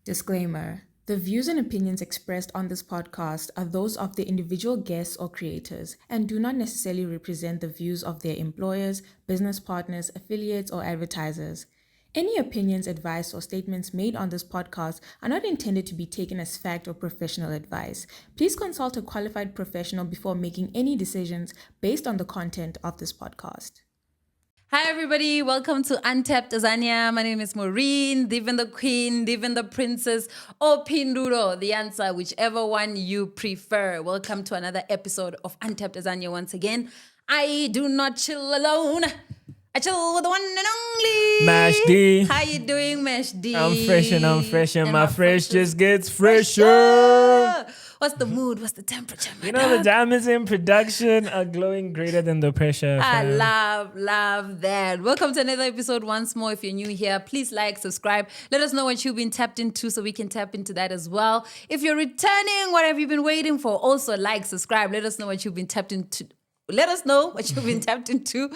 Disclaimer. The views and opinions expressed on this podcast are those of the individual guests or creators and do not necessarily represent the views of their employers, business partners, affiliates, or advertisers. Any opinions, advice, or statements made on this podcast are not intended to be taken as fact or professional advice. Please consult a qualified professional before making any decisions based on the content of this podcast. Hi everybody, welcome to Untapped Azania. My name is Maureen, Divin the Queen, Divin the Princess, or Pinduro, the answer, whichever one you prefer. Welcome to another episode of Untapped Azania once again. I do not chill alone. I chill with the one and only Mash D. How you doing, Mash D? I'm fresh and my fresh just gets fresher. What's the mood? What's the temperature? You know, the diamonds in production are glowing greater than the pressure. I love that. Welcome to another episode once more. If you're new here, please like, subscribe. Let us know what you've been tapped into so we can tap into that as well. If you're returning, what have you been waiting for? Also like, subscribe. Let us know what you've been tapped into. Let us know what you've been tapped into.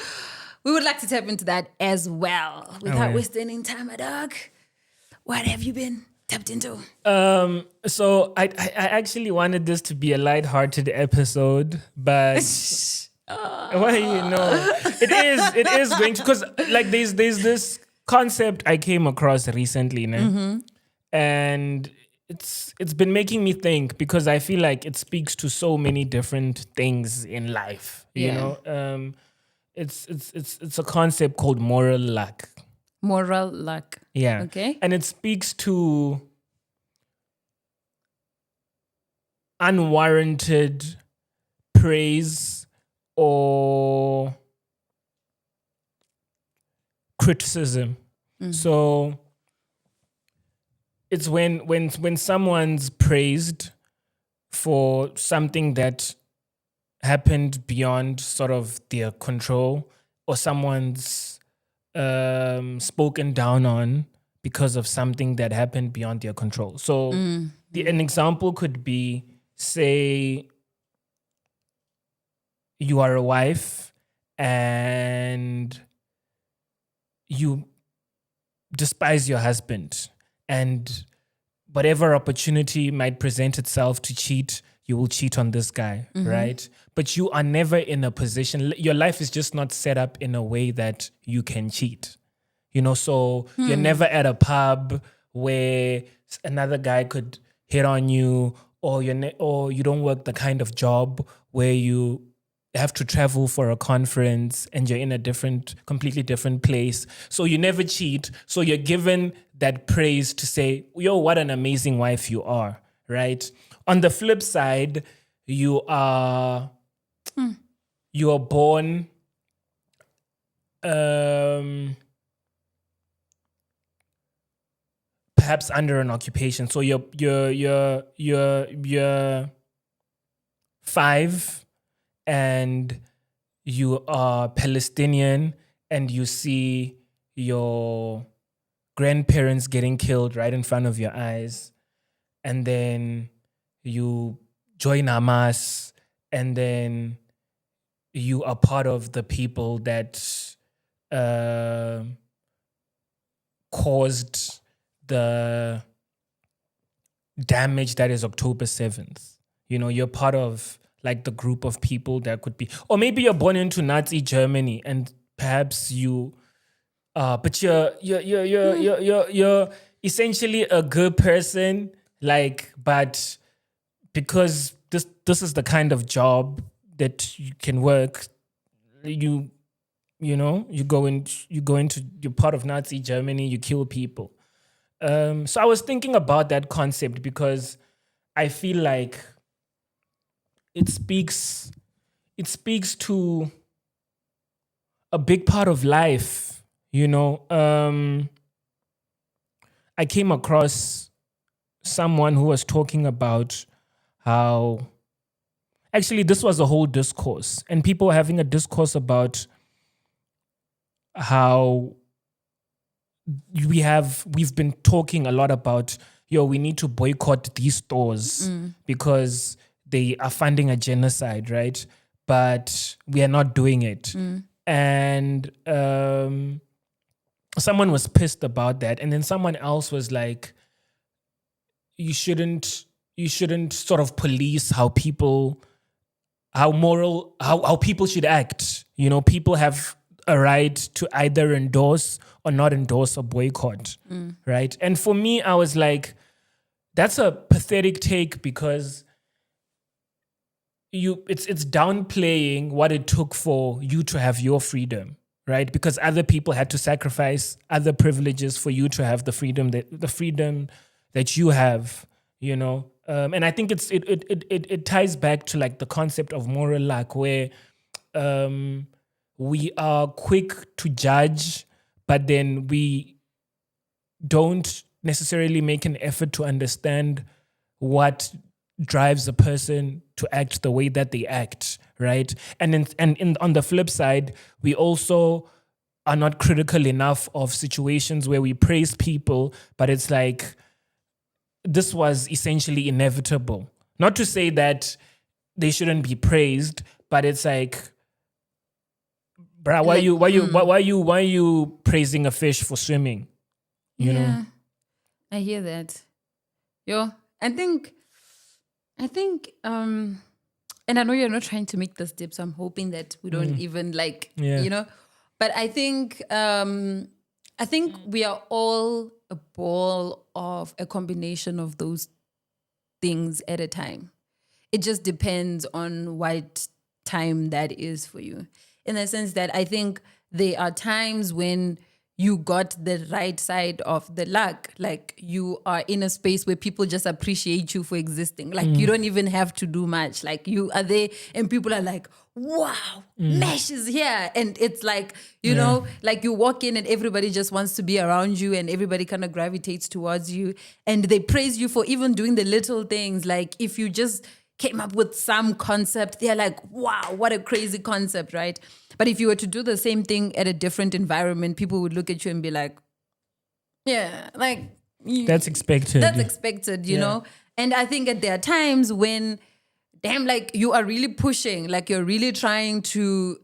We would like to tap into that as well. Without wasting any time, my dog, what have you been tapped into? So I actually wanted this to be a lighthearted episode, but it is going to, because like there's this concept I came across recently, and it's been making me think, because I feel like it speaks to so many different things in life. You know, it's a concept called moral luck. Moral luck. Yeah. Okay. And it speaks to unwarranted praise or criticism. So it's when someone's praised for something that happened beyond sort of their control, or someone's spoken down on because of something that happened beyond their control. So an example could be, say, you are a wife and you despise your husband, and whatever opportunity might present itself to cheat, you will cheat on this guy, right? But you are never in a position, your life is just not set up in a way that you can cheat. You know, so you're never at a pub where another guy could hit on you, or you don't work the kind of job where you have to travel for a conference and you're in a completely different place. So you never cheat. So you're given that praise to say, yo, what an amazing wife you are, right? On the flip side, you are born perhaps under an occupation. So you're 5 and you are Palestinian, and you see your grandparents getting killed right in front of your eyes, and then you join Hamas, and then you are part of the people that caused the damage that is October 7th. You know, you're part of like the group of people that could be, or maybe you're born into Nazi Germany and perhaps but you're essentially a good person, like, but because this is the kind of job that you can work, you're part of Nazi Germany, you kill people. So I was thinking about that concept because I feel like it speaks to a big part of life, you know. I came across someone who was talking about how, actually this was a whole discourse, and people were having a discourse about how we've been talking a lot about, we need to boycott these stores because they are funding a genocide, right? But we are not doing it. And someone was pissed about that. And then someone else was like, you shouldn't sort of police how people how people should act. You know, people have a right to either endorse or not endorse a boycott, right? And for me, I was like, that's a pathetic take, because it's downplaying what it took for you to have your freedom, right? Because other people had to sacrifice other privileges for you to have the freedom that you have, you know. And I think it ties back to like the concept of moral lack, where we are quick to judge, but then we don't necessarily make an effort to understand what drives a person to act the way that they act, right? And on the flip side, we also are not critical enough of situations where we praise people, but it's like, this was essentially inevitable. Not to say that they shouldn't be praised, but it's like, bruh, why are you praising a fish for swimming? You know? I hear that. I think, and I know you're not trying to make this deep, so I'm hoping that we don't even you know, but I think we are all a ball of a combination of those things at a time. It just depends on what time that is for you. In the sense that I think there are times when you got the right side of the luck. Like, you are in a space where people just appreciate you for existing. Like, you don't even have to do much. Like, you are there and people are like, wow, Mesh is here. And it's like, you know, like you walk in and everybody just wants to be around you and everybody kind of gravitates towards you. And they praise you for even doing the little things. Like, if you just came up with some concept, they're like, wow, what a crazy concept, right? But if you were to do the same thing at a different environment, people would look at you and be like, yeah, like... That's expected. That's expected, you know? And I think there are times when, damn, like, you are really pushing, like, you're really trying to,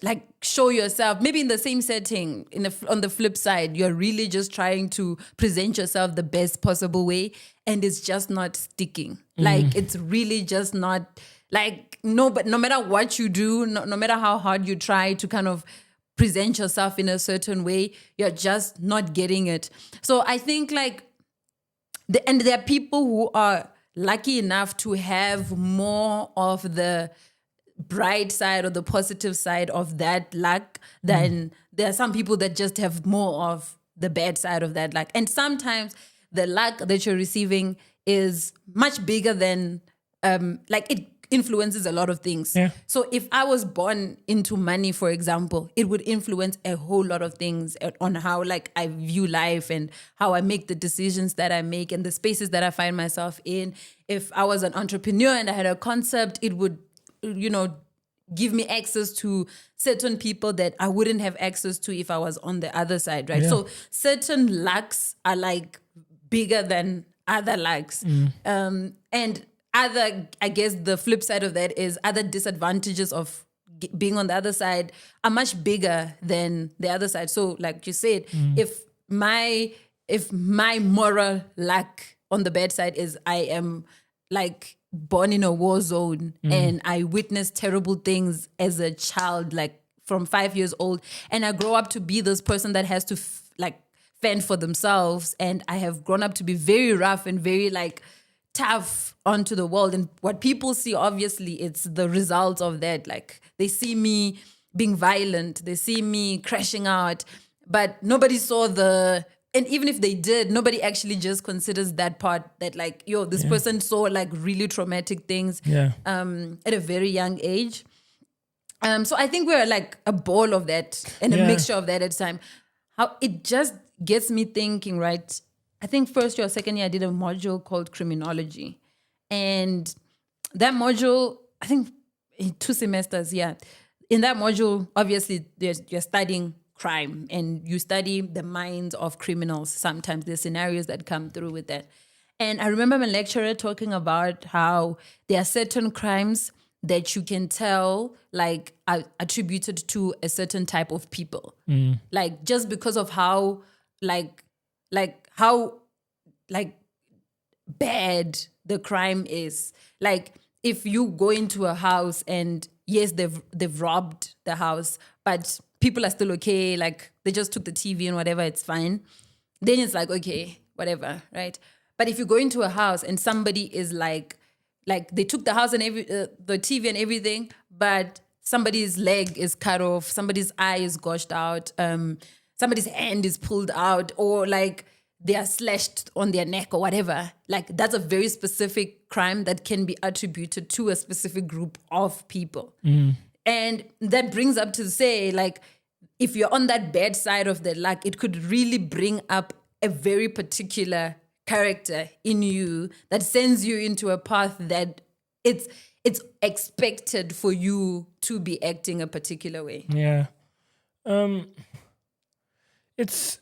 like, show yourself, maybe in the same setting, on the flip side, you're really just trying to present yourself the best possible way, and it's just not sticking. Like, it's really just not... Like, but no matter what you do, no matter how hard you try to kind of present yourself in a certain way, you're just not getting it. So I think like, and there are people who are lucky enough to have more of the bright side or the positive side of that luck than there are some people that just have more of the bad side of that luck. And sometimes the luck that you're receiving is much bigger than, like, it influences a lot of things. Yeah. So if I was born into money, for example, it would influence a whole lot of things on how, like, I view life and how I make the decisions that I make and the spaces that I find myself in. If I was an entrepreneur and I had a concept, it would, you know, give me access to certain people that I wouldn't have access to if I was on the other side, right? Yeah. So certain lucks are like bigger than other lucks. And other, I guess the flip side of that is other disadvantages of being on the other side are much bigger than the other side. So like you said, if my moral lack on the bad side is I am like born in a war zone and I witnessed terrible things as a child, like from 5 years old, and I grow up to be this person that has to fend for themselves, and I have grown up to be very rough and very like tough onto the world. And what people see, obviously, it's the results of that. Like, they see me being violent, they see me crashing out, but nobody saw and even if they did, nobody actually just considers that part, that like, this person saw like really traumatic things at a very young age. So I think we're like a ball of that and a mixture of that at the time. How it just gets me thinking, right? I think first year or second year, I did a module called criminology. And that module, I think in 2 semesters, in that module, obviously, you're studying crime and you study the minds of criminals. Sometimes there's scenarios that come through with that. And I remember my lecturer talking about how there are certain crimes that you can tell like are attributed to a certain type of people. Like, just because of how how bad the crime is. Like if you go into a house and yes, they've robbed the house, but people are still okay. Like they just took the TV and whatever, it's fine. Then it's like, okay, whatever, right? But if you go into a house and somebody is like they took the house and the TV and everything, but somebody's leg is cut off, somebody's eye is goshed out, somebody's hand is pulled out, or like they are slashed on their neck or whatever. Like that's a very specific crime that can be attributed to a specific group of people. And that brings up to say, like, if you're on that bad side of the luck, it could really bring up a very particular character in you that sends you into a path that it's expected for you to be acting a particular way. Yeah. It's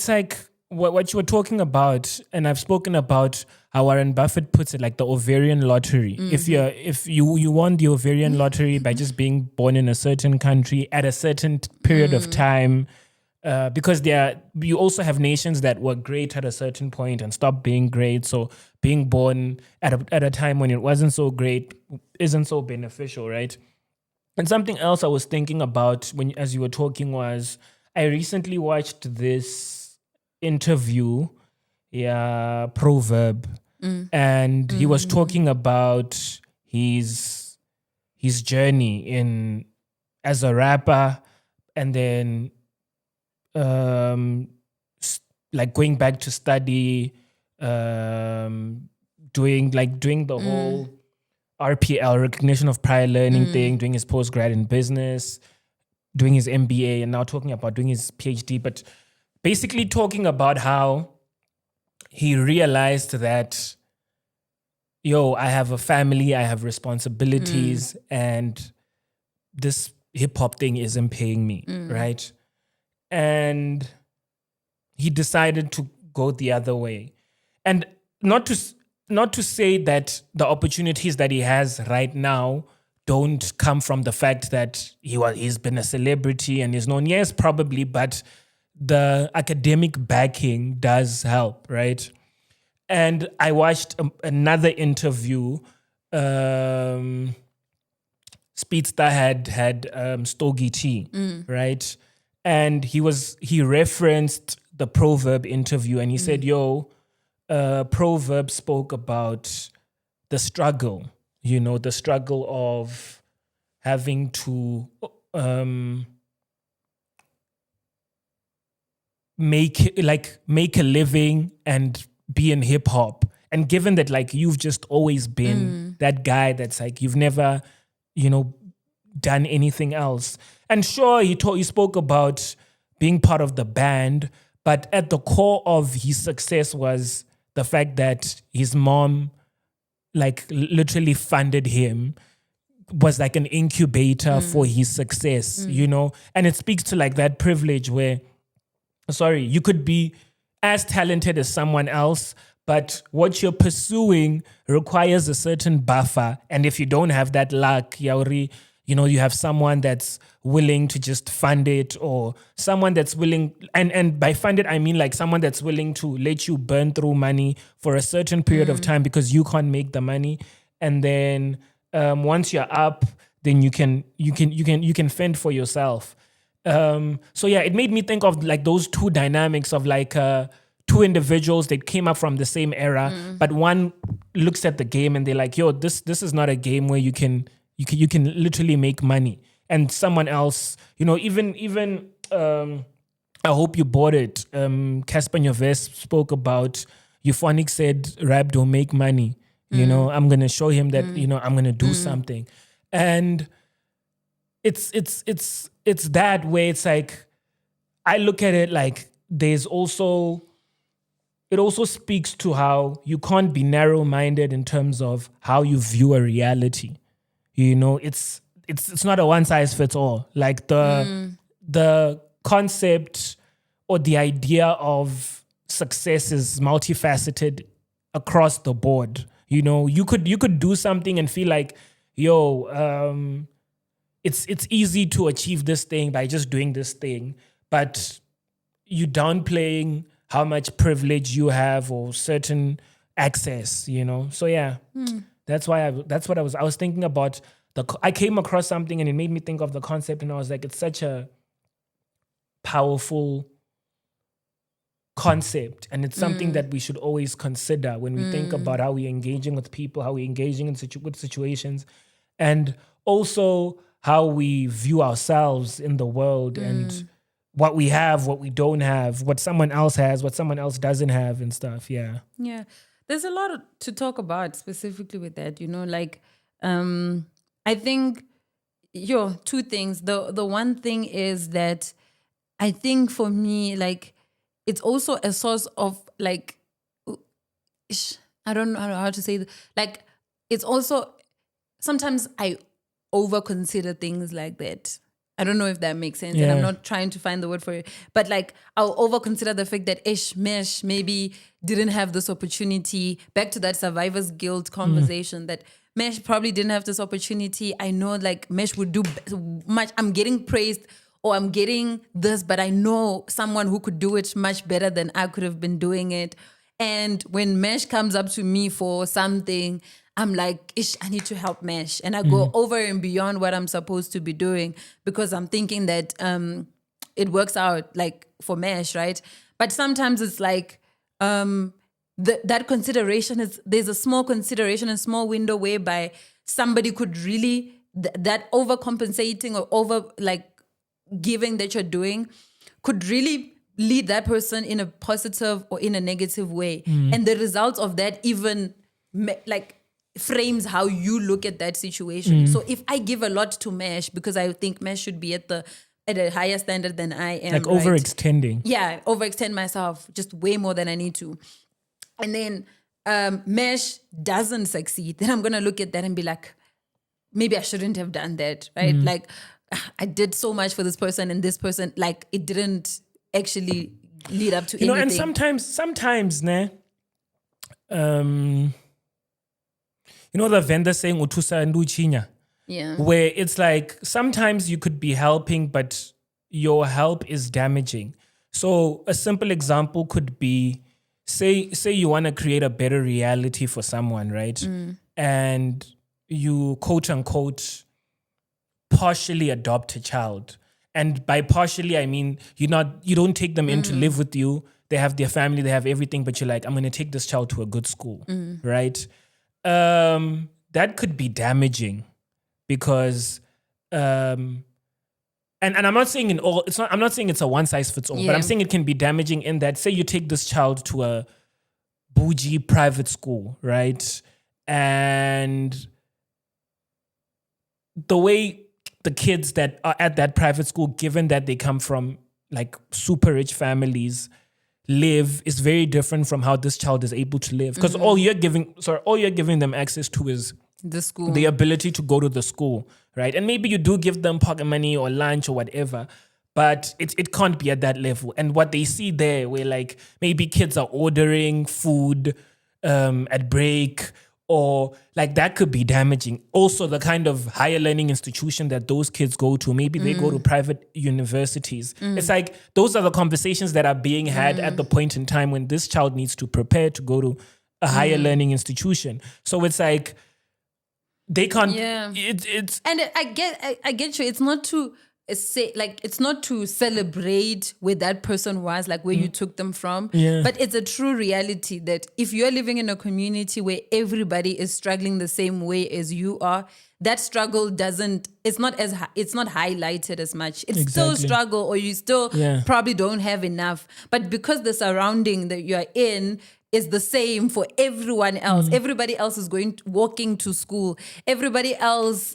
like what you were talking about, and I've spoken about how Warren Buffett puts it, like the ovarian lottery. If you won the ovarian lottery by just being born in a certain country at a certain period of time, because you also have nations that were great at a certain point and stopped being great. So being born at a time when it wasn't so great isn't so beneficial, right? And something else I was thinking about as you were talking was, I recently watched this interview, Proverb, and he was talking about his journey as a rapper, and then like going back to study, doing the whole RPL, recognition of prior learning thing, doing his postgrad in business, doing his MBA, and now talking about doing his PhD, but basically talking about how he realized that, I have a family, I have responsibilities, and this hip hop thing isn't paying me, right? And he decided to go the other way. And not to say that the opportunities that he has right now don't come from the fact that he's been a celebrity and is known. Yes, probably, but the academic backing does help, right? And I watched another interview. Speedster had Stogie T, right? And he referenced the Proverb interview, and he said, Proverb spoke about the struggle, the struggle of having to make a living and be in hip hop. And given that, like, you've just always been that guy that's like, you've never, done anything else. And sure, he spoke about being part of the band, but at the core of his success was the fact that his mom, like, literally funded him, was like an incubator for his success, And it speaks to like that privilege where, you could be as talented as someone else, but what you're pursuing requires a certain buffer. And if you don't have that luck, Yauri, you have someone that's willing to just fund it, or someone that's willing, and by fund it, I mean like someone that's willing to let you burn through money for a certain period of time because you can't make the money. And then once you're up, then you can fend for yourself. So yeah, it made me think of like those two dynamics of like two individuals that came up from the same era, but one looks at the game and they're like, this is not a game where you can literally make money. And someone else, even I hope you bought it. Casper Nyovest spoke about Euphonic said rap don't make money. I'm gonna show him that I'm gonna do something, and it's that way. It's like I look at it like it also speaks to how you can't be narrow-minded in terms of how you view a reality. It's not a one size fits all. Like the concept or the idea of success is multifaceted across the board. You could do something and feel like, it's easy to achieve this thing by just doing this thing, but you downplaying how much privilege you have or certain access, you know. So yeah, that's what I was thinking about. I came across something and it made me think of the concept, and I was like, it's such a powerful concept, and it's something that we should always consider when we think about how we're engaging with people, how we're engaging in with situations, and also how we view ourselves in the world and what we have, what we don't have, what someone else has, what someone else doesn't have, and stuff. Yeah. Yeah. There's a lot to talk about specifically with that, you know, like I think two things. The one thing is that I think for me, like, it's also a source of like, I don't know how to say it. Like, it's also, sometimes I over consider things like that. I don't know if that makes sense. And I'm not trying to find the word for it. But like, I'll over consider the fact that Mesh maybe didn't have this opportunity. Back to that survivor's guilt conversation, that Mesh probably didn't have this opportunity. I know like Mesh would do much. I'm getting praised or I'm getting this, but I know someone who could do it much better than I could have been doing it. And when Mesh comes up to me for something, I'm like, I need to help Mesh. And I go over and beyond what I'm supposed to be doing because I'm thinking that it works out like for Mesh, right? But sometimes it's like that consideration there's a small consideration, a small window whereby somebody could really, that overcompensating or over like giving that you're doing could really lead that person in a positive or in a negative way. And the results of that even like frames how you look at that situation. So if I give a lot to Mesh because I think Mesh should be at a higher standard than I am, like overextending. Yeah, overextend myself just way more than I need to. And then Mesh doesn't succeed, then I'm gonna look at that and be like, maybe I shouldn't have done that, right? Like, I did so much for this person and this person, like, it didn't actually lead up to anything. And sometimes, ne, the vendor saying utusa ndu chinya. Yeah. Where it's like sometimes you could be helping, but your help is damaging. So a simple example could be, say you want to create a better reality for someone, right? And you quote unquote partially adopt a child. And by partially, I mean you don't take them in to live with you. They have their family, they have everything, but you're like, I'm going to take this child to a good school, right? That could be damaging because, and I'm not saying I'm not saying it's a one size fits all, but I'm saying it can be damaging in that, say you take this child to a bougie private school, right? And the way the kids that are at that private school, given that they come from like super rich families, live is very different from how this child is able to live. Because all you're giving them access to is the school, the ability to go to the school, right? And maybe you do give them pocket money or lunch or whatever, but it can't be at that level. And what they see there, where like maybe kids are ordering food at break, or like that could be damaging. Also, the kind of higher learning institution that those kids go to, maybe they go to private universities. It's like those are the conversations that are being had at the point in time when this child needs to prepare to go to a higher learning institution. So it's like they can't. Yeah. It's and I get you. It's not to say like it's not to celebrate where that person was, like where you took them from. Yeah. But it's a true reality that if you're living in a community where everybody is struggling the same way as you are, that struggle it's not highlighted as much. It's still struggle, or you still probably don't have enough. But because the surrounding that you're in is the same for everyone else. Everybody else is walking to school. Everybody else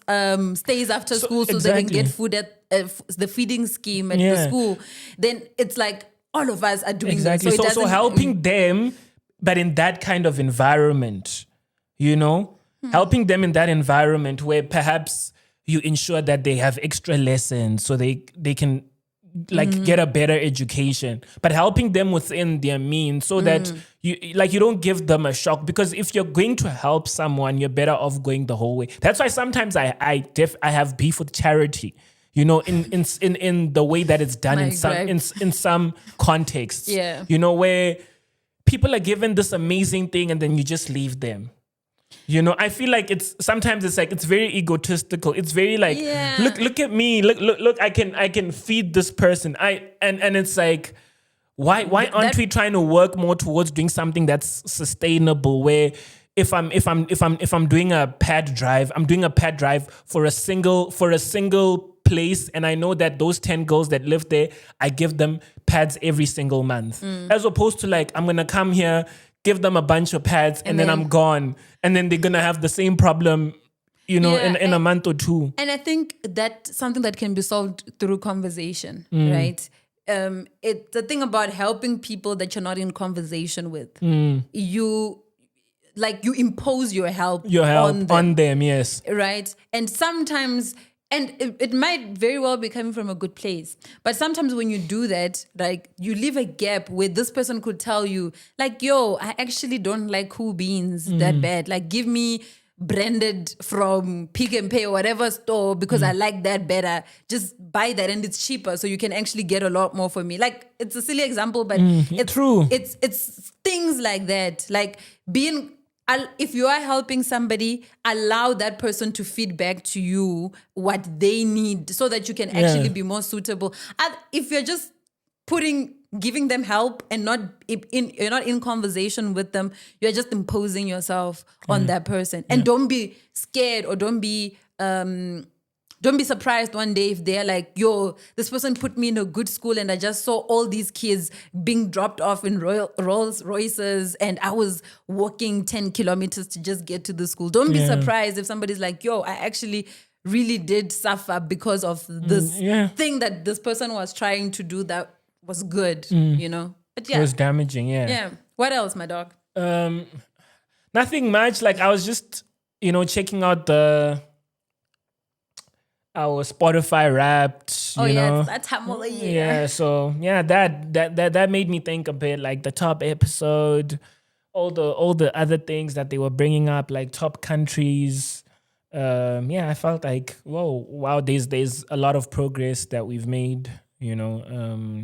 stays after school so they can get food at the feeding scheme at the school. Then it's like all of us are doing that. So helping them, but in that kind of environment, helping them in that environment where perhaps you ensure that they have extra lessons so they can like get a better education, but helping them within their means so that you don't give them a shock, because if you're going to help someone, you're better off going the whole way. That's why sometimes I have beef with charity, You know, in the way that it's done My in some contexts. Yeah. You know, where people are given this amazing thing and then you just leave them. You know, I feel like it's very egotistical. It's very like, Yeah. look at me. Look, I can feed this person. And it's like, why aren't we trying to work more towards doing something that's sustainable, where if I'm doing a pad drive, I'm doing a pad drive for a single place, and I know that those 10 girls that live there, I give them pads every single month. As opposed to like, I'm gonna come here, give them a bunch of pads, and then I'm gone. And then they're gonna have the same problem, you know, in a month or two. And I think that's something that can be solved through conversation, right? It's the thing about helping people that you're not in conversation with. You impose your help on them, yes. Right? And sometimes, and it might very well be coming from a good place, but sometimes when you do that, like, you leave a gap where this person could tell you, like, yo, I actually don't like cool beans that bad. Like, give me branded from Pick and Pay or whatever store because I like that better. Just buy that and it's cheaper, so you can actually get a lot more for me. Like, it's a silly example, but it's true. It's things like that. Like, if you are helping somebody, allow that person to feed back to you what they need so that you can actually be more suitable. And if you're just giving them help and you're not in conversation with them, you're just imposing yourself on that person. And don't be scared, or don't be surprised one day if they're like, yo, this person put me in a good school and I just saw all these kids being dropped off in Rolls Royces and I was walking 10 kilometers to just get to the school. Don't be surprised if somebody's like, yo, I actually really did suffer because of this thing that this person was trying to do that was good, you know? But It was damaging, Yeah. What else, my dog? Nothing much. Like, I was just, you know, checking out our Spotify Wrapped. Oh, you know? it's that time of the year. Yeah, so that made me think a bit, like the top episode, all the other things that they were bringing up, like top countries. I felt like, wow, there's a lot of progress that we've made, you know.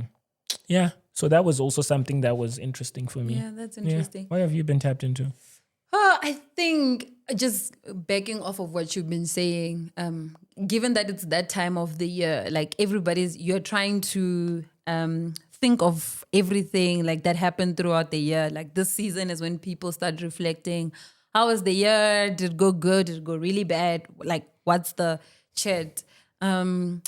So that was also something that was interesting for me. Yeah, that's interesting. What have you been tapped into? I think just backing off of what you've been saying, given that it's that time of the year, like you're trying to think of everything like that happened throughout the year. Like, this season is when people start reflecting. How was the year? Did it go good? Did it go really bad? Like, what's the chat? And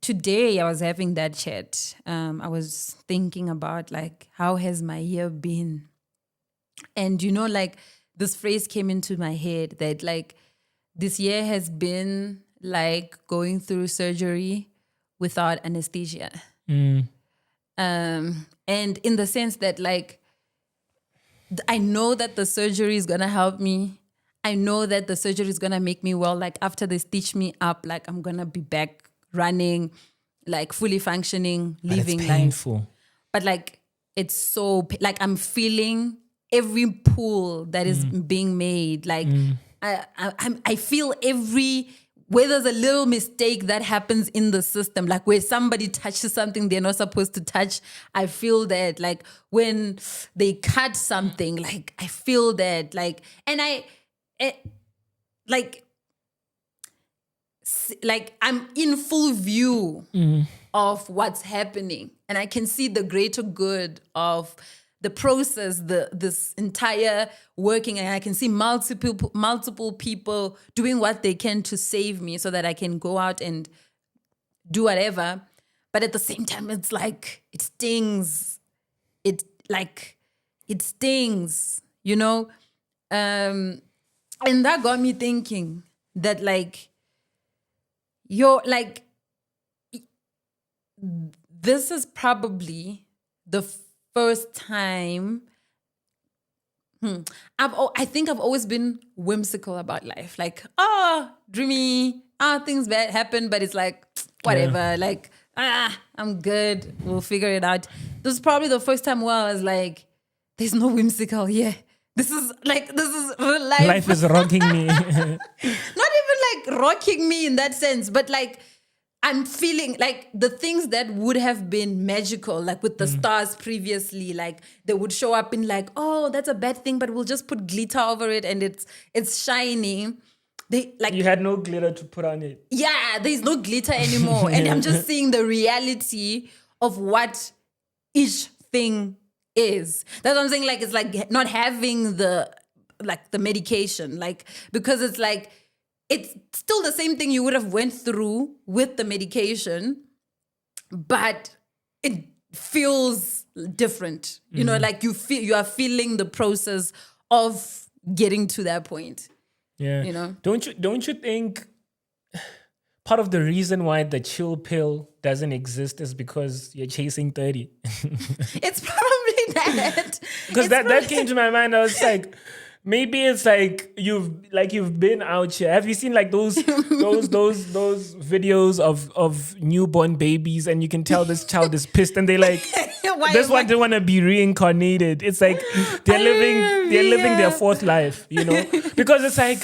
today I was having that chat. I was thinking about, like, how has my year been? And, you know, like, this phrase came into my head that, like, this year has been like going through surgery without anesthesia. And in the sense that, like, I know that the surgery is going to help me. I know that the surgery is going to make me well. Like, after they stitch me up, like, I'm going to be back running, like, fully functioning, living life. Painful. But, like, it's so, like, I'm feeling every pull that is being made. Like, I feel where there's a little mistake that happens in the system, like where somebody touches something they're not supposed to touch, I feel that. Like, when they cut something, like, I feel that. Like, and like I'm in full view of what's happening, and I can see the greater good of the process, this entire working, and I can see multiple people doing what they can to save me so that I can go out and do whatever. But at the same time, it's like, it stings. It stings, you know? And that got me thinking that, like, this is probably the first time. I think I've always been whimsical about life. Like, dreamy, things bad happen, but it's like, whatever. Yeah. Like, I'm good. We'll figure it out. This is probably the first time where I was like, there's no whimsical. Yeah. This is real life. Life is rocking me. Not even like rocking me in that sense, but like, I'm feeling like the things that would have been magical, like with the stars previously, like they would show up in like, oh, that's a bad thing, but we'll just put glitter over it and it's shiny. They like, You had no glitter to put on it. yeah, there's no glitter anymore. And I'm just seeing the reality of what each thing is. That's what I'm saying. Like, it's like not having the medication, like, because it's like, it's still the same thing you would have went through with the medication, but it feels different. You know, like you are feeling the process of getting to that point. Yeah. You know? Don't you think part of the reason why the chill pill doesn't exist is because you're chasing 30? It's probably that. Because that came to my mind. I was like, maybe it's like you've been out here. Have you seen like those videos of newborn babies, and you can tell this child is pissed, and they like this one they want to be reincarnated. It's like they're living their fourth life, you know? Because it's like,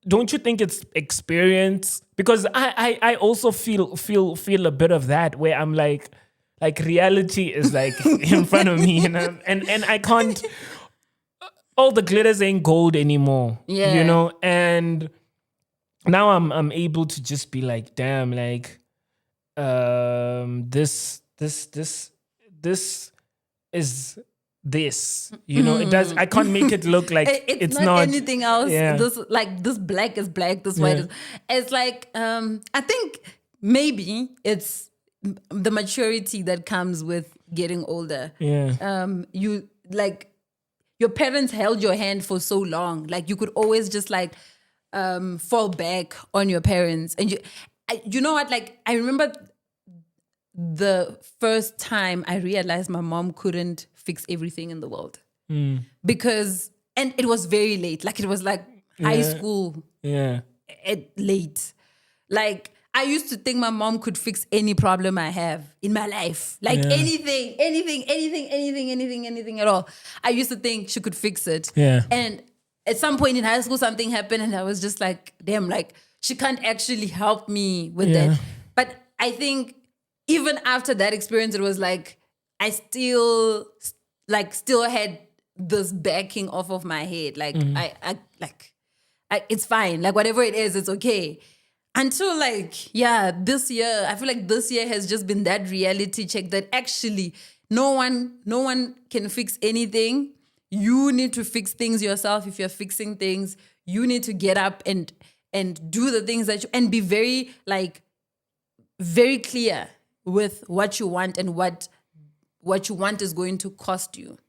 don't you think it's experience? Because I also feel a bit of that, where I'm like reality is like in front of me, and I can't. All the glitters ain't gold anymore, you know. And now I'm able to just be like, damn, like, this is this, you know. It does. I can't make it look like it's not anything else. Yeah. This black is black. This white is. It's like I think maybe it's the maturity that comes with getting older. Yeah. You like your parents held your hand for so long. Like you could always just like fall back on your parents. And you know what? Like I remember the first time I realized my mom couldn't fix everything in the world. Because, and it was very late. Like it was like high school. Yeah. At late. Like I used to think my mom could fix any problem I have in my life. Like anything at all. I used to think she could fix it. Yeah. And at some point in high school, something happened and I was just like, damn, like she can't actually help me with that. But I think even after that experience, it was like, I still had this backing off of my head. Like I it's fine. Like whatever it is, it's okay. Until this year, I feel like this year has just been that reality check that actually no one can fix anything. You need to fix things yourself. If you're fixing things, you need to get up and do the things and be very very clear with what you want and what you want is going to cost you.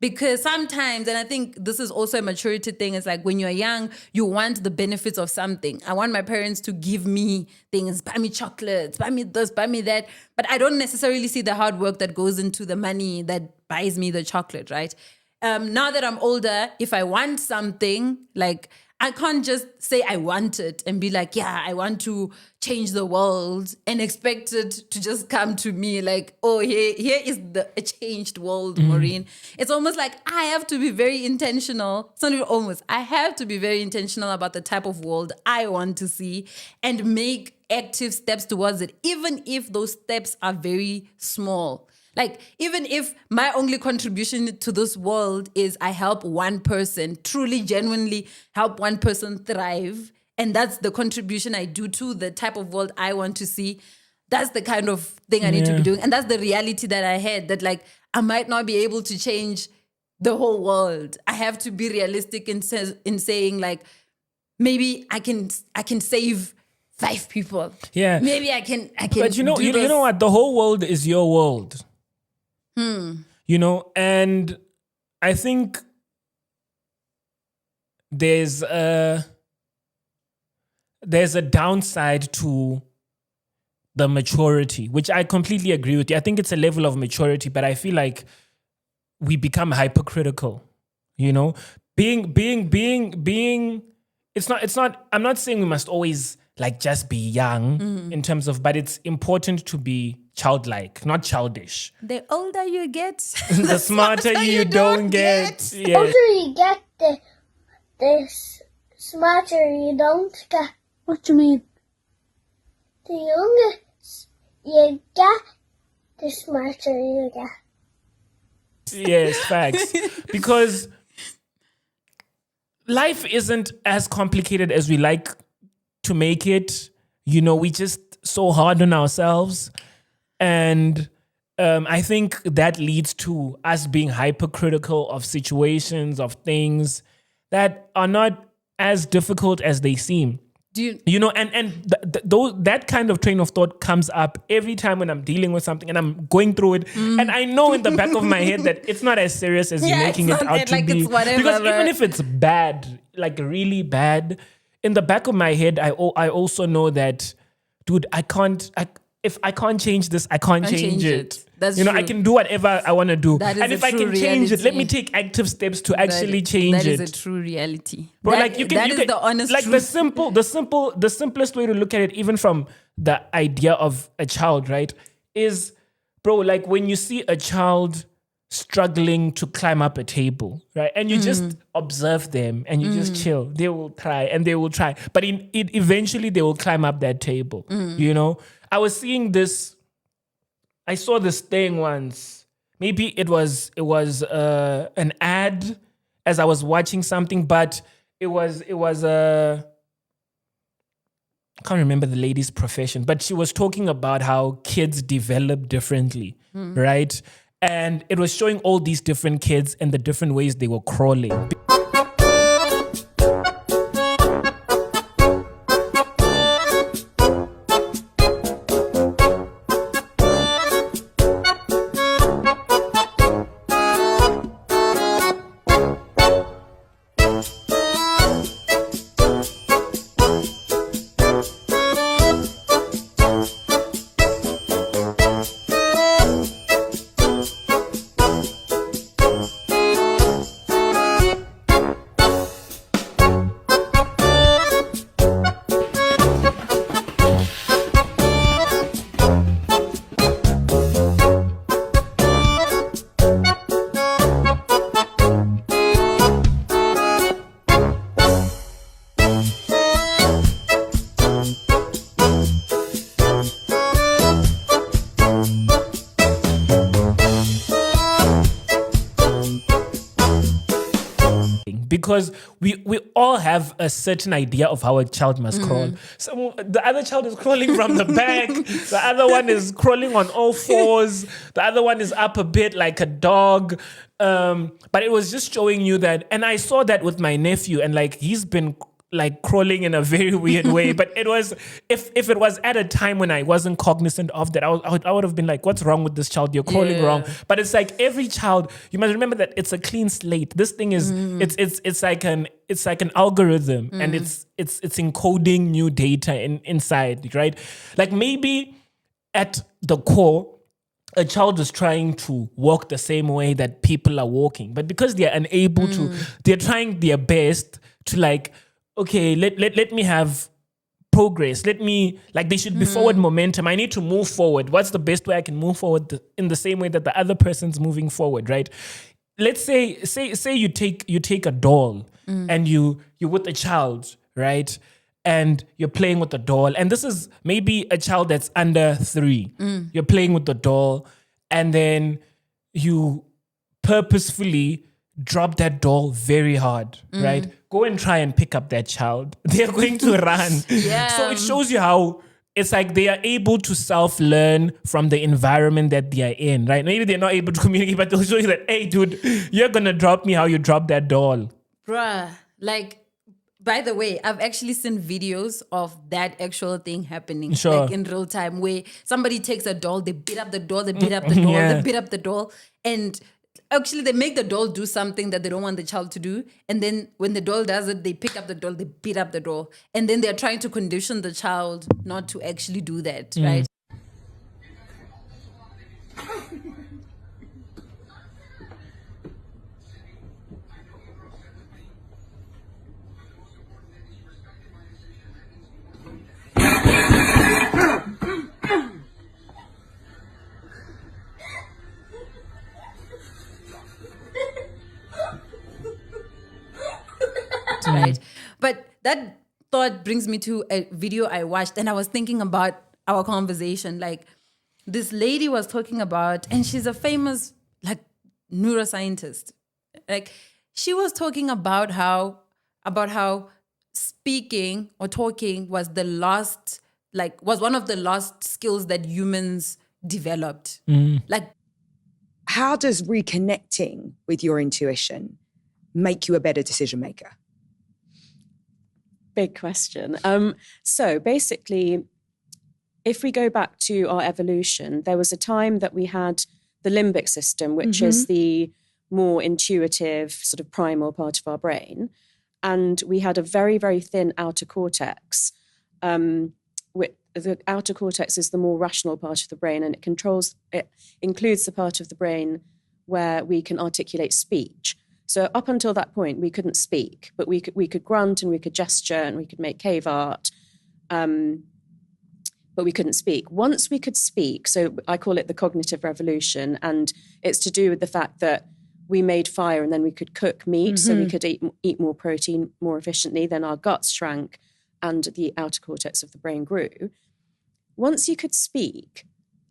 Because sometimes, and I think this is also a maturity thing, it's like when you're young, you want the benefits of something. I want my parents to give me things, buy me chocolates, buy me this, buy me that. But I don't necessarily see the hard work that goes into the money that buys me the chocolate, right? Now that I'm older, if I want something, like I can't just say I want it and be like, yeah, I want to change the world and expect it to just come to me like, oh, here is a changed world, Maureen. It's almost like I have to be very intentional. It's not even almost. I have to be very intentional about the type of world I want to see and make active steps towards it, even if those steps are very small. Like, even if my only contribution to this world is I help one person, truly, genuinely help one person thrive, and that's the contribution I do to the type of world I want to see, that's the kind of thing I need to be doing. And that's the reality that I had, that like, I might not be able to change the whole world. I have to be realistic in saying like, maybe I can save 5 people. Yeah. Maybe I can. But you know what? The whole world is your world. You know, and I think there's a downside to the maturity, which I completely agree with you. I think it's a level of maturity, but I feel like we become hypercritical, you know, being, it's not, I'm not saying we must always like just be young in terms of, but it's important to be childlike, not childish. The older you get, the smarter you don't get. The older you get, the smarter you don't get. What do you mean? The younger you get, the smarter you get. Yes, facts. Because life isn't as complicated as we like to make it. You know, we just so hard on ourselves. And I think that leads to us being hypercritical of situations, of things that are not as difficult as they seem. You know, that kind of train of thought comes up every time when I'm dealing with something and I'm going through it. And I know in the back of my head that it's not as serious as you're making it out to like be. it's whatever, Because even if it's bad, like really bad, in the back of my head, I also know that, dude, if I can't change this, I can't change it. That's you know, true. I can do whatever I want to do. That is And a if I true can change it, let me reality. take active steps to actually change That it. is a true reality. Bro, That- like you can, that you is can, the honest like truth. the simplest way to look at it, even from the idea of a child, right? Is, bro, like when you see a child struggling to climb up a table, right? And you just observe them and you just chill. They will try and they will try. But eventually they will climb up that table. You know? I saw this thing once. Maybe it was an ad as I was watching something, but it was I can't remember the lady's profession, but she was talking about how kids develop differently, right? And it was showing all these different kids and the different ways they were crawling. Because we all have a certain idea of how a child must crawl. So the other child is crawling from the back. The other one is crawling on all fours. The other one is up a bit like a dog. But it was just showing you that, and I saw that with my nephew, and like he's been like crawling in a very weird way. But it was, if it was at a time when I wasn't cognizant of that, I would have been like, what's wrong with this child? You're crawling wrong. But it's like every child, you must remember that it's a clean slate. This thing is, it's like an algorithm, and it's encoding new data inside, right? Like maybe at the core, a child is trying to walk the same way that people are walking, but because they're unable to, they're trying their best to like, okay, let me have progress. Let me, like, they should be forward momentum. I need to move forward. What's the best way I can move forward in the same way that the other person's moving forward, right? Let's say you take a doll and you're with a child, right? And you're playing with the doll. And this is maybe a child that's under 3. You're playing with the doll, and then you purposefully drop that doll very hard, right? Go and try and pick up that child. They're going to run. So it shows you how it's like they are able to self-learn from the environment that they are in, right? Maybe they're not able to communicate, but they'll show you that, hey, dude, you're going to drop me how you drop that doll. Bruh, like, by the way, I've actually seen videos of that actual thing happening, like in real time, where somebody takes a doll, they beat up the doll, they beat up the doll, they beat up the doll, and actually they make the doll do something that they don't want the child to do, and then when the doll does it, they pick up the doll, they beat up the doll, and then they're trying to condition the child not to actually do that, right? Right. But that thought brings me to a video I watched, and I was thinking about our conversation. Like, this lady was talking about, and she's a famous like neuroscientist. Like, she was talking about how speaking or talking was one of the lost skills that humans developed. Like, how does reconnecting with your intuition make you a better decision maker? Big question. So basically, if we go back to our evolution, there was a time that we had the limbic system, which is the more intuitive, sort of primal part of our brain. And we had a very, very thin outer cortex. The outer cortex is the more rational part of the brain, and it includes the part of the brain where we can articulate speech. So up until that point, we couldn't speak, but we could grunt and we could gesture and we could make cave art, but we couldn't speak. Once we could speak, so I call it the cognitive revolution, and it's to do with the fact that we made fire and then we could cook meat, so we could eat more protein more efficiently. Then our guts shrank and the outer cortex of the brain grew. Once you could speak,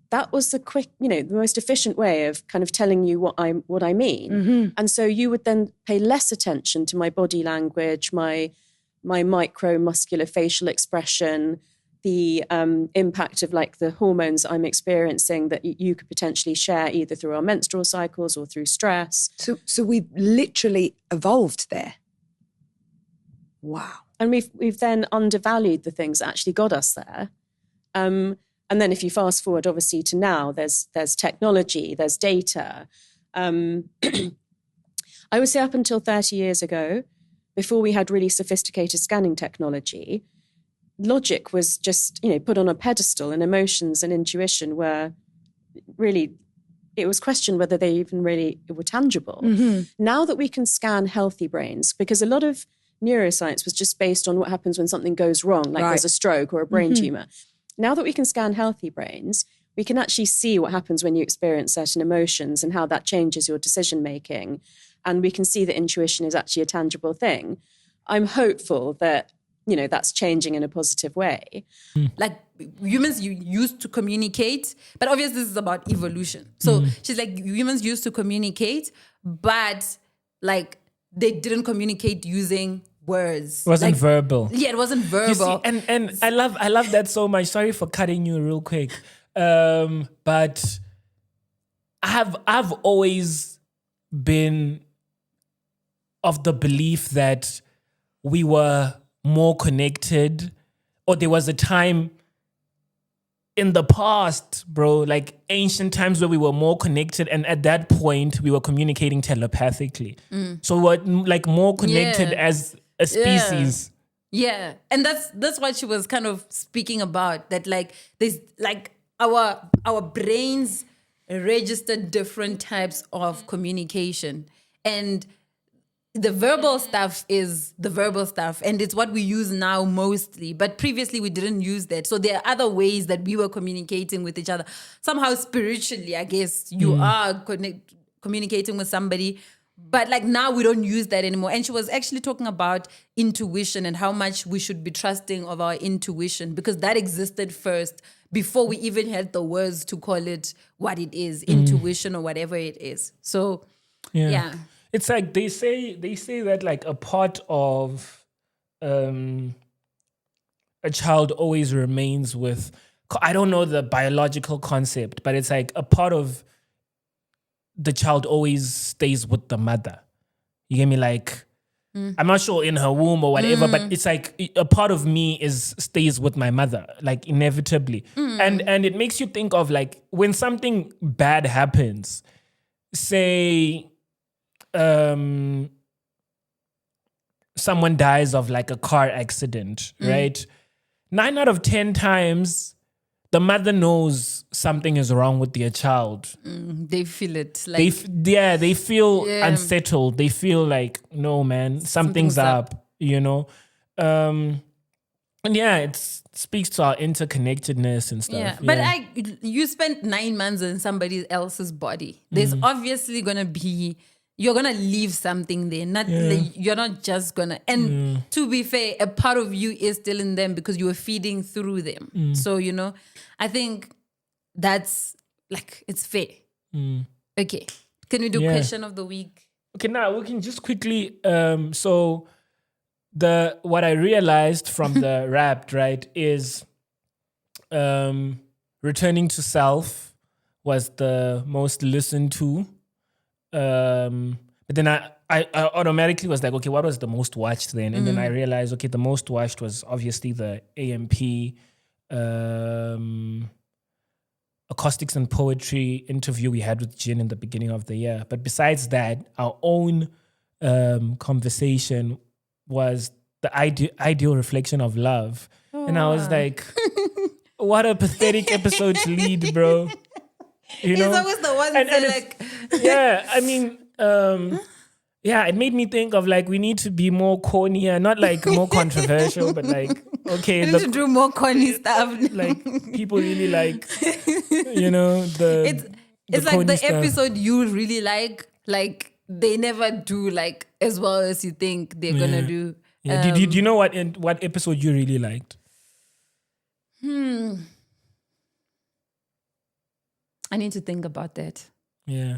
that was the the most efficient way of kind of telling you what I mean. And so you would then pay less attention to my body language, my micro muscular facial expression, the impact of like the hormones I'm experiencing that you could potentially share either through our menstrual cycles or through stress. So we've literally evolved there. Wow. And we've then undervalued the things that actually got us there. And then if you fast forward, obviously, to now, there's technology, there's data. I would say up until 30 years ago, before we had really sophisticated scanning technology, logic was just, put on a pedestal, and emotions and intuition were really, it was questioned whether they even really were tangible. Now that we can scan healthy brains, because a lot of neuroscience was just based on what happens when something goes wrong, like there's a stroke or a brain tumor. Now that we can scan healthy brains, we can actually see what happens when you experience certain emotions and how that changes your decision making. And we can see that intuition is actually a tangible thing. I'm hopeful that, that's changing in a positive way. like, humans used to communicate, but obviously this is about evolution. So she's like, humans used to communicate, but like they didn't communicate using words. It wasn't verbal. Yeah, it wasn't verbal. You see, and I love that so much. Sorry for cutting you real quick. But I've always been of the belief that we were more connected, or there was a time in the past, bro, like ancient times where we were more connected, and at that point we were communicating telepathically. So we were like more connected as a species. Yeah. And that's what she was kind of speaking about, that like there's like our brains register different types of communication, and the verbal stuff is the verbal stuff, and it's what we use now mostly, but previously we didn't use that. So there are other ways that we were communicating with each other. Somehow spiritually, I guess you are communicating with somebody, but like now we don't use that anymore. And she was actually talking about intuition and how much we should be trusting of our intuition, because that existed first before we even had the words to call it what it is, intuition or whatever it is. So yeah. It's like they say that like a part of a child always remains with, I don't know the biological concept, but it's like a part of the child always stays with the mother. You get me? Like, I'm not sure in her womb or whatever, but it's like a part of me stays with my mother, like inevitably. And it makes you think of like when something bad happens, say someone dies of like a car accident, right? 9 out of 10 times, the mother knows something is wrong with their child. They feel it. Like, they feel unsettled. They feel like, no, man, something's up. And it speaks to our interconnectedness and stuff. Yeah, but you spent 9 months in somebody else's body. There's obviously going to be you're gonna leave something there. Not like, you're not just gonna. And to be fair, a part of you is still in them because you were feeding through them. So I think that's like it's fair. Okay, can we do question of the week? Okay, now we can just quickly. So what I realized from the Wrapped, right, is returning to self was the most listened to. But then I automatically was like, okay, what was the most watched then? And then I realized, okay, the most watched was obviously the AMP Acoustics and Poetry interview we had with Jin in the beginning of the year. But besides that, our own conversation was the ideal reflection of love. And I was like, what a pathetic episode to lead, bro. He's always the one that like... Yeah, I mean... it made me think of like we need to be more corny, not like more controversial, but like okay, we need to do more corny stuff. Like people really like, the it's like the stuff. episode you really like they never do like as well as you think they're gonna do. Yeah. Do you know what episode you really liked? I need to think about that. Yeah.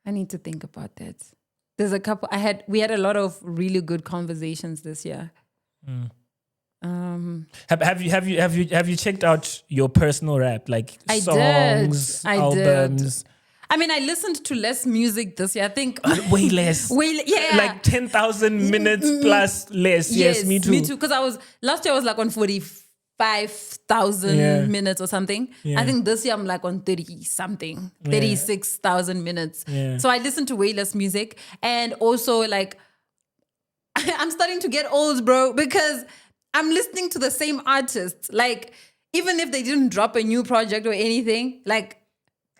I need to think about that. There's a couple. We had a lot of really good conversations this year. Have you checked out your personal rap, like songs, I albums? did. I mean, I listened to less music this year. I think way less. Like 10,000 minutes plus less. Yes, me too. Me too. Because last year I was like on 45,000 minutes or something. Yeah. I think this year I'm like on 36,000 minutes. Yeah. So I listen to way less music. And also like, I'm starting to get old, bro, because I'm listening to the same artists. Like, even if they didn't drop a new project or anything, like,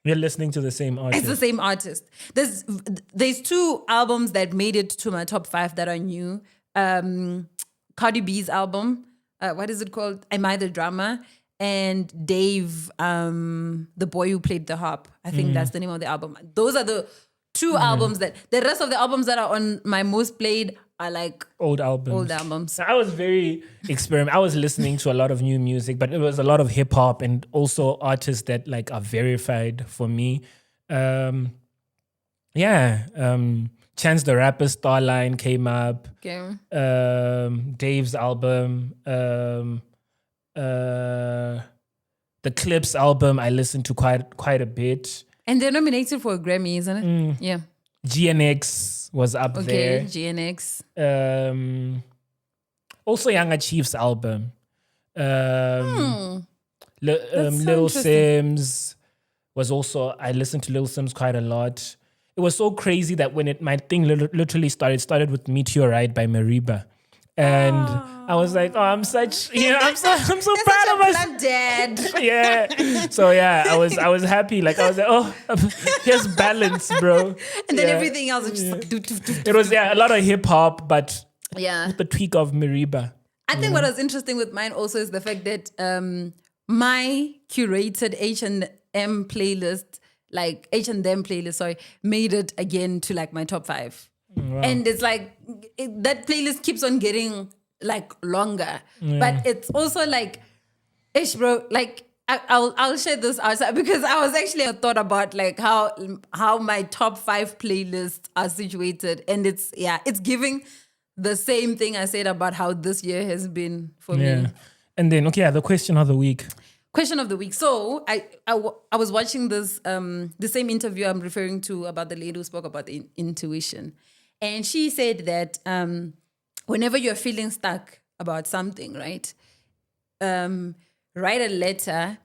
you're listening to the same artist. It's the same artist. There's 2 albums that made it to my top 5 that are new. Cardi B's album, what is it called? Am I the Drama? And Dave, the boy who played the harp. I think that's the name of the album. Those are the 2 albums that the rest of the albums that are on my most played are like old albums. I was very I was listening to a lot of new music, but it was a lot of hip hop and also artists that like are verified for me. Chance the Rapper Starline came up. Okay. Dave's album. The Clips album I listened to quite a bit. And they're nominated for a Grammy, isn't it? Yeah. GNX was up there. Okay, GNX. Also Younger Chief's album. Little so Sims was also, I listened to Little Sims quite a lot. It was so crazy that when my thing literally started with Meteorite by Mariba. And I was like, oh, I'm so proud of myself. Dad. Yeah. So I was happy. Like I was like, oh, here's balance, bro. And then everything else is just like It was a lot of hip hop, but with the tweak of Mariba. I think what was interesting with mine also is the fact that my curated H&M playlist, like H&M playlist, made it again to like my top 5. Wow. And it's like that playlist keeps on getting like longer, but it's also like, ish, bro. Like I'll share this outside because I was actually thought about like how my top 5 playlists are situated, and it's giving the same thing I said about how this year has been for me. And then the question of the week. Question of the week. So I was watching this the same interview I'm referring to about the lady who spoke about the intuition. And she said that whenever you're feeling stuck about something, right, write a letter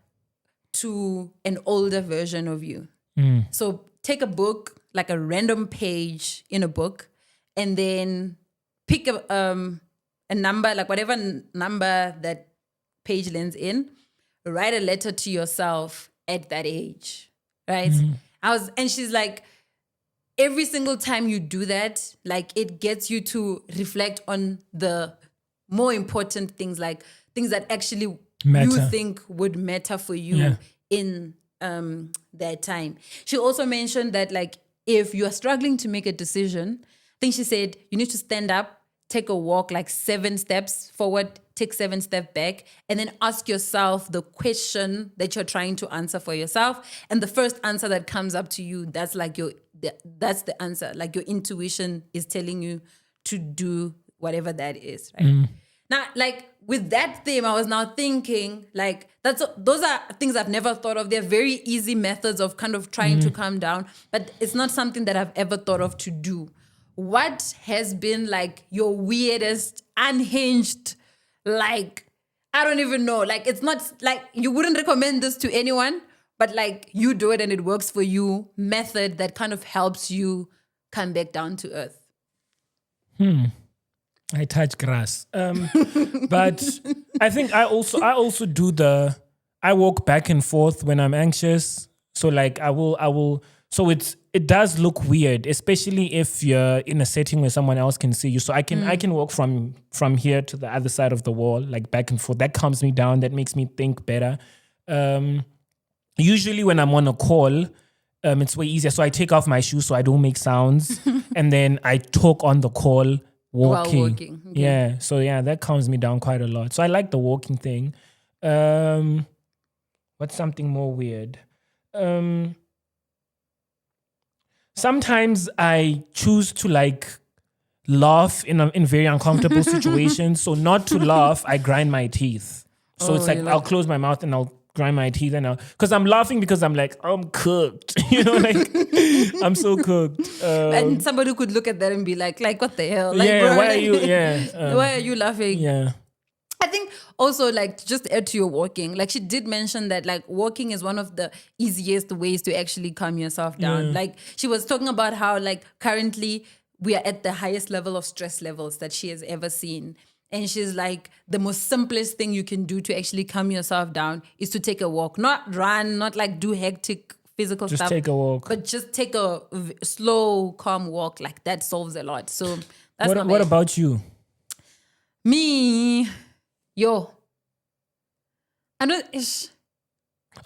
to an older version of you. So take a book, like a random page in a book, and then pick a number, like whatever number that page lands in, write a letter to yourself at that age, right? And she's like, every single time you do that, like it gets you to reflect on the more important things, like things that actually matter. You think would matter for you in that time. She also mentioned that like if you are struggling to make a decision, I think she said you need to stand up, take a walk like 7 steps forward, take 7 steps back, and then ask yourself the question that you're trying to answer for yourself. And the first answer that comes up to you, that's the answer. Like your intuition is telling you to do whatever that is, right? Now, like with that theme, I was now thinking, like, those are things I've never thought of. They're very easy methods of kind of trying to calm down, but it's not something that I've ever thought of to do. What has been like your weirdest, unhinged, like, I don't even know, like, it's not like you wouldn't recommend this to anyone, but like you do it and it works for you, method that kind of helps you come back down to earth? I touch grass. But I think I also do I walk back and forth when I'm anxious. So like I will so it does look weird, especially if you're in a setting where someone else can see you. So I can walk from here to the other side of the wall, like back and forth. That calms me down. That makes me think better. Usually when I'm on a call, it's way easier. So I take off my shoes so I don't make sounds. And then I talk on the call walking. While walking. Okay. Yeah. So yeah, that calms me down quite a lot. So I like the walking thing. What's something more weird? Sometimes I choose to like laugh in very uncomfortable situations. So not to laugh, I grind my teeth. So it's like I'll close my mouth and I'll grind my teeth and because I'm laughing because I'm like, I'm cooked. Like I'm so cooked. And somebody could look at that and be like what the hell? Like, yeah, bro, why are you? Yeah. Why are you laughing? Yeah. I think also like just to add to your walking, like she did mention that like walking is one of the easiest ways to actually calm yourself down. Like she was talking about how like currently we are at the highest level of stress levels that she has ever seen. And she's like, the most simplest thing you can do to actually calm yourself down is to take a walk, not run, not like do hectic physical stuff. Just take a walk. But just take a slow, calm walk. Like that solves a lot. So that's what about you? Me, I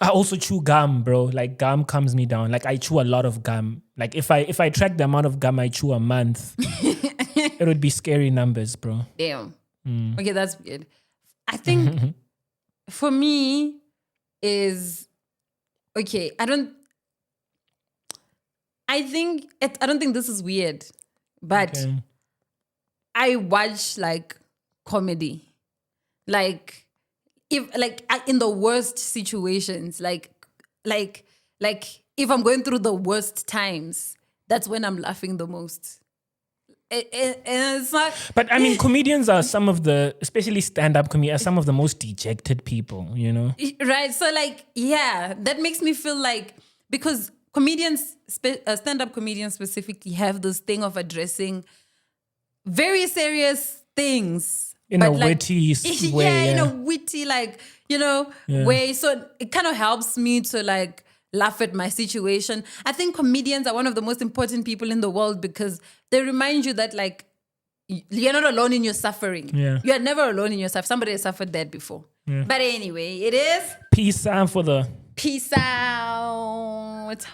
also chew gum, bro. Like gum calms me down. Like I chew a lot of gum. Like if I track the amount of gum I chew a month, it would be scary numbers, bro. Damn. Okay, that's weird. I think for me is okay. I don't think this is weird, but Okay. I watch like comedy, like if like in the worst situations, like if I'm going through the worst times, that's when I'm laughing the most. And it's not. But I mean, comedians are especially stand-up comedians, are some of the most dejected people, you know? Right. So like, yeah, that makes me feel like, because comedians, stand-up comedians specifically, have this thing of addressing very serious things. In a witty way. Yeah, in a witty, like, way. So it kind of helps me to like laugh at my situation. I think comedians are one of the most important people in the world because they remind you that like you're not alone in your suffering. Yeah. You are never alone in your suffering. Somebody has suffered that before. Yeah. But anyway, it is Peace out. peace out.